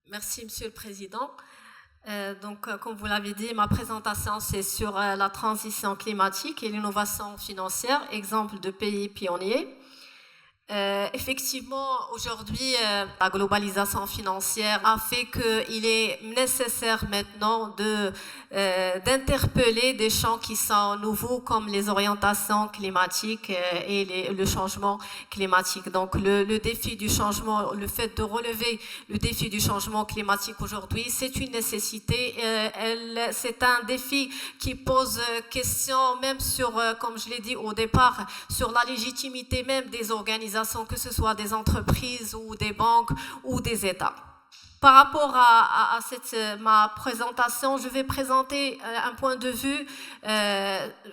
Merci, Monsieur le Président. Comme vous l'avez dit, ma présentation, c'est sur la transition climatique et l'innovation financière, exemple de pays pionniers. Effectivement, aujourd'hui, la globalisation financière a fait qu'il est nécessaire maintenant d'interpeller des champs qui sont nouveaux comme les orientations climatiques et le changement climatique. Donc, le défi du changement, le fait de relever le défi du changement climatique aujourd'hui, c'est une nécessité. C'est un défi qui pose question même sur, comme je l'ai dit au départ, sur la légitimité même des organisations, que ce soit des entreprises ou des banques ou des États. Par rapport à ma présentation, je vais présenter un point de vue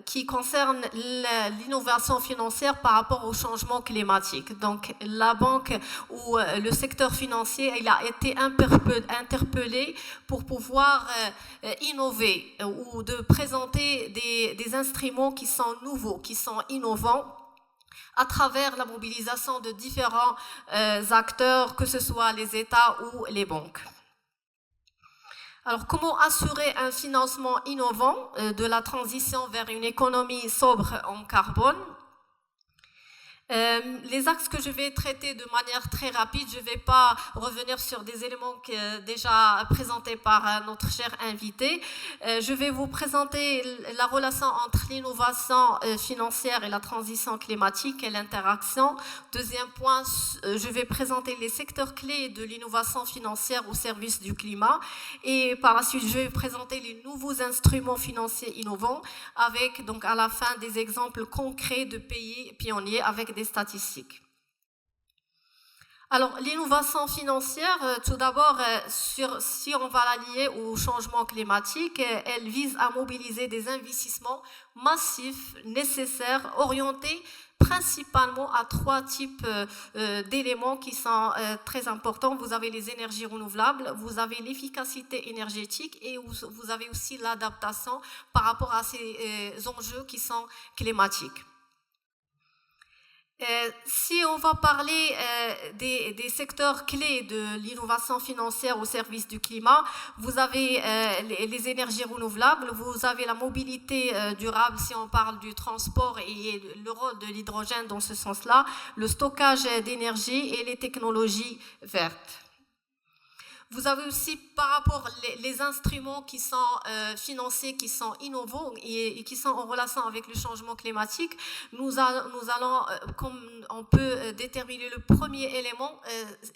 qui concerne l'innovation financière par rapport au changement climatique. Donc, la banque ou le secteur financier, il a été interpellé pour pouvoir innover ou de présenter des instruments qui sont nouveaux, qui sont innovants, à travers la mobilisation de différents acteurs, que ce soit les États ou les banques. Alors, comment assurer un financement innovant de la transition vers une économie sobre en carbone ? Les axes que je vais traiter de manière très rapide, je ne vais pas revenir sur des éléments déjà présentés par notre cher invité. Je vais vous présenter la relation entre l'innovation financière et la transition climatique et l'interaction. Deuxième point, je vais présenter les secteurs clés de l'innovation financière au service du climat. Et par la suite, je vais présenter les nouveaux instruments financiers innovants avec donc à la fin des exemples concrets de pays pionniers avec des statistiques. Alors, l'innovation financière, tout d'abord, si on va la lier au changement climatique, elle vise à mobiliser des investissements massifs, nécessaires, orientés principalement à trois types d'éléments qui sont très importants. Vous avez les énergies renouvelables, vous avez l'efficacité énergétique et vous avez aussi l'adaptation par rapport à ces enjeux qui sont climatiques. Si on va parler des secteurs clés de l'innovation financière au service du climat, vous avez les énergies renouvelables, vous avez la mobilité durable si on parle du transport et le rôle de l'hydrogène dans ce sens-là, le stockage d'énergie et les technologies vertes. Vous avez aussi par rapport les instruments qui sont financiers, qui sont innovants et qui sont en relation avec le changement climatique. Nous allons, comme on peut déterminer le premier élément,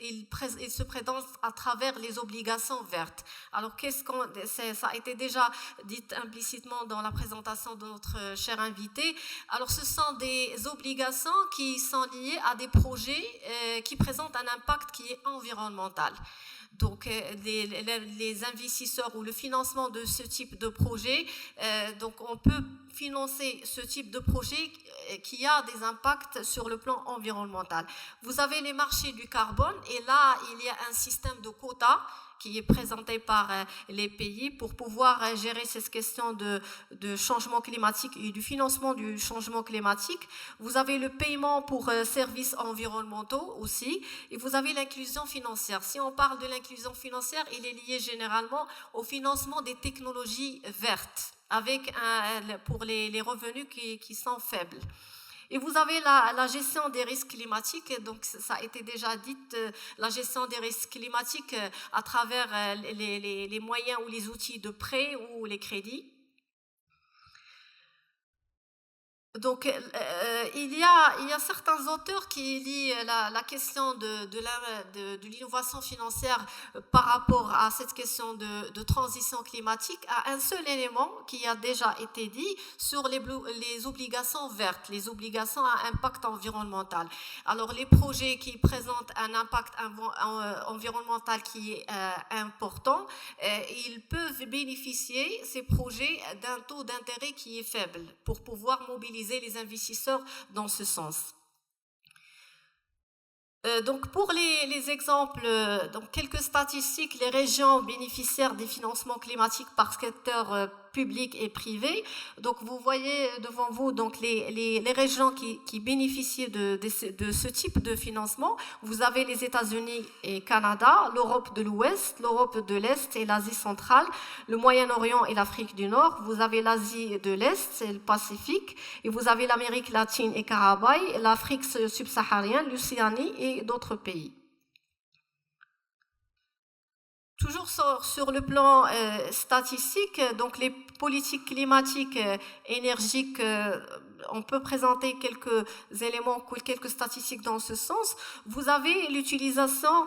il se présente à travers les obligations vertes. Alors, ça a été déjà dit implicitement dans la présentation de notre cher invité. Alors, ce sont des obligations qui sont liées à des projets qui présentent un impact qui est environnemental. Donc, les investisseurs ou le financement de ce type de projet, donc on peut financer ce type de projet qui a des impacts sur le plan environnemental. Vous avez les marchés du carbone et là, il y a un système de quotas qui est présenté par les pays pour pouvoir gérer ces questions de changement climatique et du financement du changement climatique. Vous avez le paiement pour services environnementaux aussi, et vous avez l'inclusion financière. Si on parle de l'inclusion financière, il est lié généralement au financement des technologies vertes, avec pour les revenus qui sont faibles. Et vous avez la gestion des risques climatiques, donc ça a été déjà dit, la gestion des risques climatiques à travers les moyens ou les outils de prêt ou les crédits. Donc, il y a certains auteurs qui lient la question de l'innovation financière par rapport à cette question de transition climatique à un seul élément qui a déjà été dit sur les obligations vertes, les obligations à impact environnemental. Alors, les projets qui présentent un impact environnemental qui est important, ils peuvent bénéficier, ces projets, d'un taux d'intérêt qui est faible pour pouvoir mobiliser les investisseurs dans ce sens. Donc pour les exemples, donc quelques statistiques, les régions bénéficiaires des financements climatiques par secteur publics et privés. Donc vous voyez devant vous donc les régions qui bénéficient de ce type de financement. Vous avez les États-Unis et Canada, l'Europe de l'Ouest, l'Europe de l'Est et l'Asie centrale, le Moyen-Orient et l'Afrique du Nord. Vous avez l'Asie de l'Est et le Pacifique, et vous avez l'Amérique latine et Caraïbes, l'Afrique subsaharienne, l'Océanie et d'autres pays. Toujours sur le plan statistique, donc les politiques climatiques énergiques, on peut présenter quelques éléments, quelques statistiques dans ce sens. Vous avez l'utilisation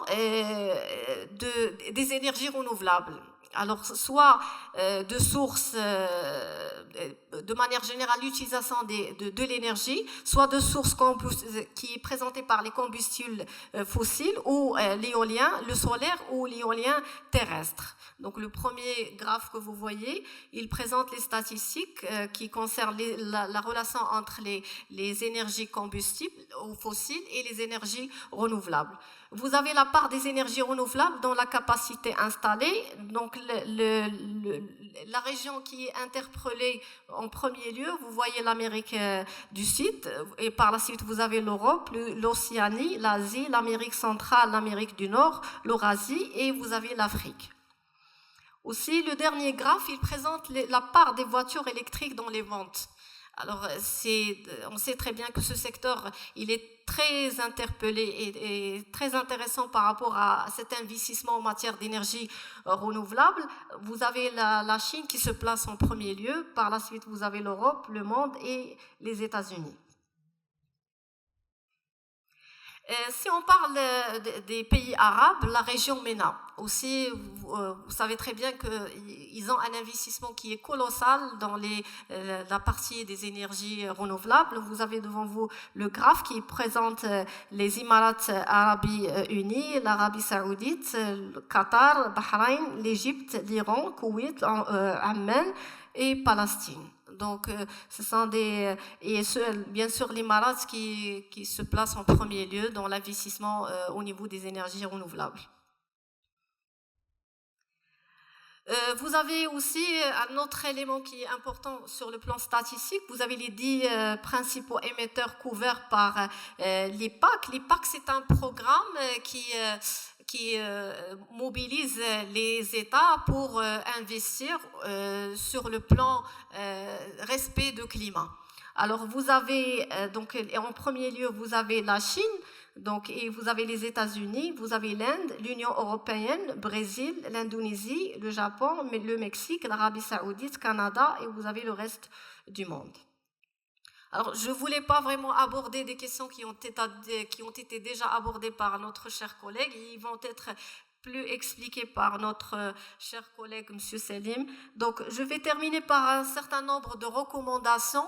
des énergies renouvelables. Alors, soit de sources, de manière générale, l'utilisation de l'énergie, soit de sources qui est présentée par les combustibles fossiles, ou l'éolien, le solaire ou l'éolien terrestre. Donc, le premier graphe que vous voyez, il présente les statistiques qui concernent la relation entre les énergies combustibles ou fossiles et les énergies renouvelables. Vous avez la part des énergies renouvelables dans la capacité installée. Donc, la région qui est interpellée en premier lieu, vous voyez l'Amérique du Sud, et par la suite, vous avez l'Europe, l'Océanie, l'Asie, l'Amérique centrale, l'Amérique du Nord, l'Eurasie, et vous avez l'Afrique. Aussi, le dernier graphe, il présente la part des voitures électriques dans les ventes. Alors, on sait très bien que ce secteur, il est très interpellé et très intéressant par rapport à cet investissement en matière d'énergie renouvelable. Vous avez la Chine qui se place en premier lieu. Par la suite, vous avez l'Europe, le monde et les États-Unis. Si on parle des pays arabes, la région MENA, aussi, vous savez très bien qu'ils ont un investissement qui est colossal dans la partie des énergies renouvelables. Vous avez devant vous le graphe qui présente les Émirats arabes unis, l'Arabie saoudite, le Qatar, Bahreïn, l'Égypte, l'Iran, Koweït, Amman et Palestine. Donc, ce sont bien sûr l'Émirat qui se place en premier lieu dans l'investissement au niveau des énergies renouvelables. Vous avez aussi un autre élément qui est important sur le plan statistique. Vous avez les 10 principaux émetteurs couverts par l'IPAC. L'IPAC, c'est un programme qui mobilise les États pour investir sur le plan respect du climat. Alors, vous avez, donc, en premier lieu, vous avez la Chine, donc, et vous avez les États-Unis, vous avez l'Inde, l'Union européenne, le Brésil, l'Indonésie, le Japon, le Mexique, l'Arabie saoudite, le Canada, et vous avez le reste du monde. Alors, je ne voulais pas vraiment aborder des questions qui ont été déjà abordées par notre cher collègue. Ils vont être plus expliquées par notre cher collègue, M. Selim. Donc, je vais terminer par un certain nombre de recommandations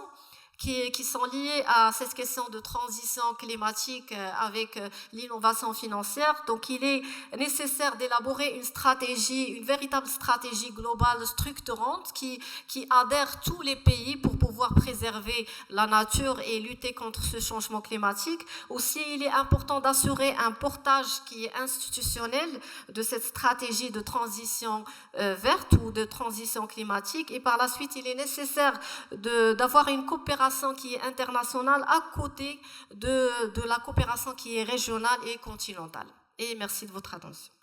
qui sont liées à cette question de transition climatique avec l'innovation financière. Donc, il est nécessaire d'élaborer une véritable stratégie globale structurante qui adhère tous les pays pour pouvoir préserver la nature et lutter contre ce changement climatique. Aussi, il est important d'assurer un portage qui est institutionnel de cette stratégie de transition verte ou de transition climatique. Et par la suite, il est nécessaire d'avoir une coopération qui est internationale à côté de la coopération qui est régionale et continentale. Et merci de votre attention.